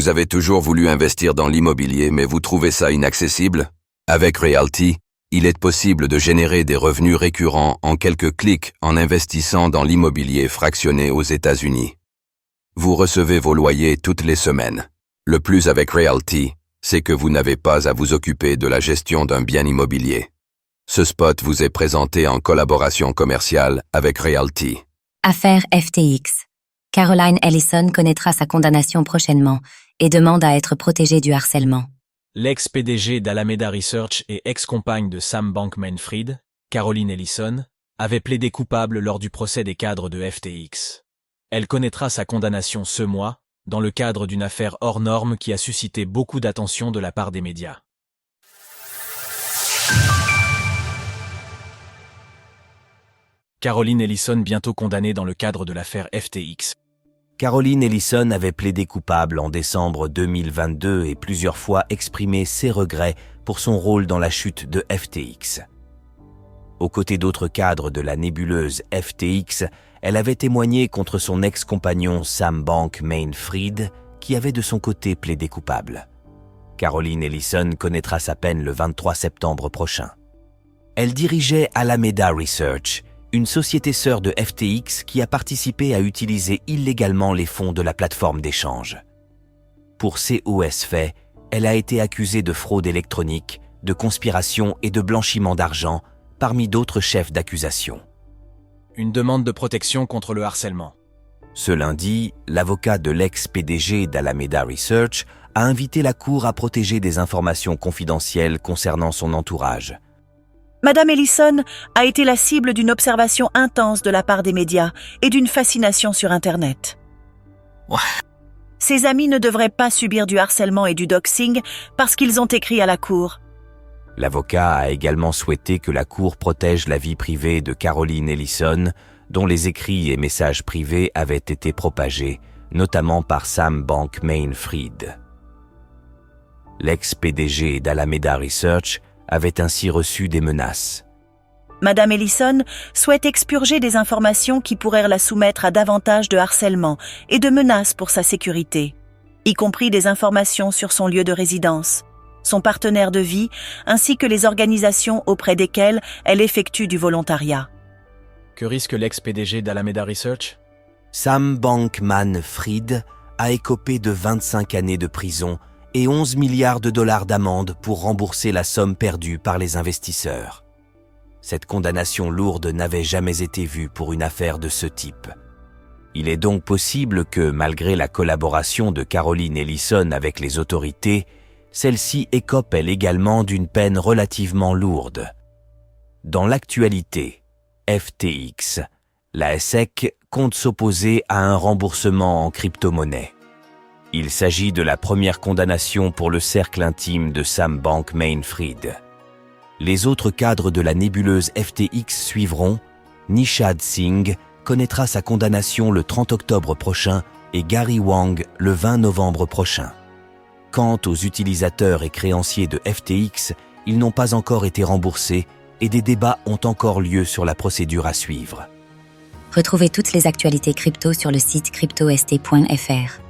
Vous avez toujours voulu investir dans l'immobilier, mais vous trouvez ça inaccessible? Avec Realty, il est possible de générer des revenus récurrents en quelques clics en investissant dans l'immobilier fractionné aux États-Unis. Vous recevez vos loyers toutes les semaines. Le plus avec Realty, c'est que vous n'avez pas à vous occuper de la gestion d'un bien immobilier. Ce spot vous est présenté en collaboration commerciale avec Realty. Affaire FTX. Caroline Ellison connaîtra sa condamnation prochainement et demande à être protégée du harcèlement. L'ex-PDG d'Alameda Research et ex-compagne de Sam Bankman-Fried, Caroline Ellison, avait plaidé coupable lors du procès des cadres de FTX. Elle connaîtra sa condamnation ce mois, dans le cadre d'une affaire hors norme qui a suscité beaucoup d'attention de la part des médias. Caroline Ellison bientôt condamnée dans le cadre de l'affaire FTX. Caroline Ellison avait plaidé coupable en décembre 2022 et plusieurs fois exprimé ses regrets pour son rôle dans la chute de FTX. Aux côtés d'autres cadres de la nébuleuse FTX, elle avait témoigné contre son ex-compagnon Sam Bankman-Fried, qui avait de son côté plaidé coupable. Caroline Ellison connaîtra sa peine le 23 septembre prochain. Elle dirigeait Alameda Research, une société sœur de FTX qui a participé à utiliser illégalement les fonds de la plateforme d'échange. Pour ces hauts faits, elle a été accusée de fraude électronique, de conspiration et de blanchiment d'argent, parmi d'autres chefs d'accusation. Une demande de protection contre le harcèlement. Ce lundi, l'avocat de l'ex-PDG d'Alameda Research a invité la Cour à protéger des informations confidentielles concernant son entourage. Madame Ellison a été la cible d'une observation intense de la part des médias et d'une fascination sur Internet. Ses amis ne devraient pas subir du harcèlement et du doxing parce qu'ils ont écrit à la Cour. L'avocat a également souhaité que la Cour protège la vie privée de Caroline Ellison, dont les écrits et messages privés avaient été propagés, notamment par Sam Bankman-Fried. L'ex-PDG d'Alameda Research avait ainsi reçu des menaces. Madame Ellison souhaite expurger des informations qui pourraient la soumettre à davantage de harcèlement et de menaces pour sa sécurité, y compris des informations sur son lieu de résidence, son partenaire de vie, ainsi que les organisations auprès desquelles elle effectue du volontariat. Que risque l'ex-PDG d'Alameda Research? Sam Bankman-Fried a écopé de 25 années de prison et 11 milliards de dollars d'amende pour rembourser la somme perdue par les investisseurs. Cette condamnation lourde n'avait jamais été vue pour une affaire de ce type. Il est donc possible que, malgré la collaboration de Caroline Ellison avec les autorités, celle-ci écope elle également d'une peine relativement lourde. Dans l'actualité, FTX, la SEC compte s'opposer à un remboursement en crypto-monnaie. Il s'agit de la première condamnation pour le cercle intime de Sam Bankman-Fried. Les autres cadres de la nébuleuse FTX suivront. Nishad Singh connaîtra sa condamnation le 30 octobre prochain et Gary Wang le 20 novembre prochain. Quant aux utilisateurs et créanciers de FTX, ils n'ont pas encore été remboursés et des débats ont encore lieu sur la procédure à suivre. Retrouvez toutes les actualités crypto sur le site cryptost.fr.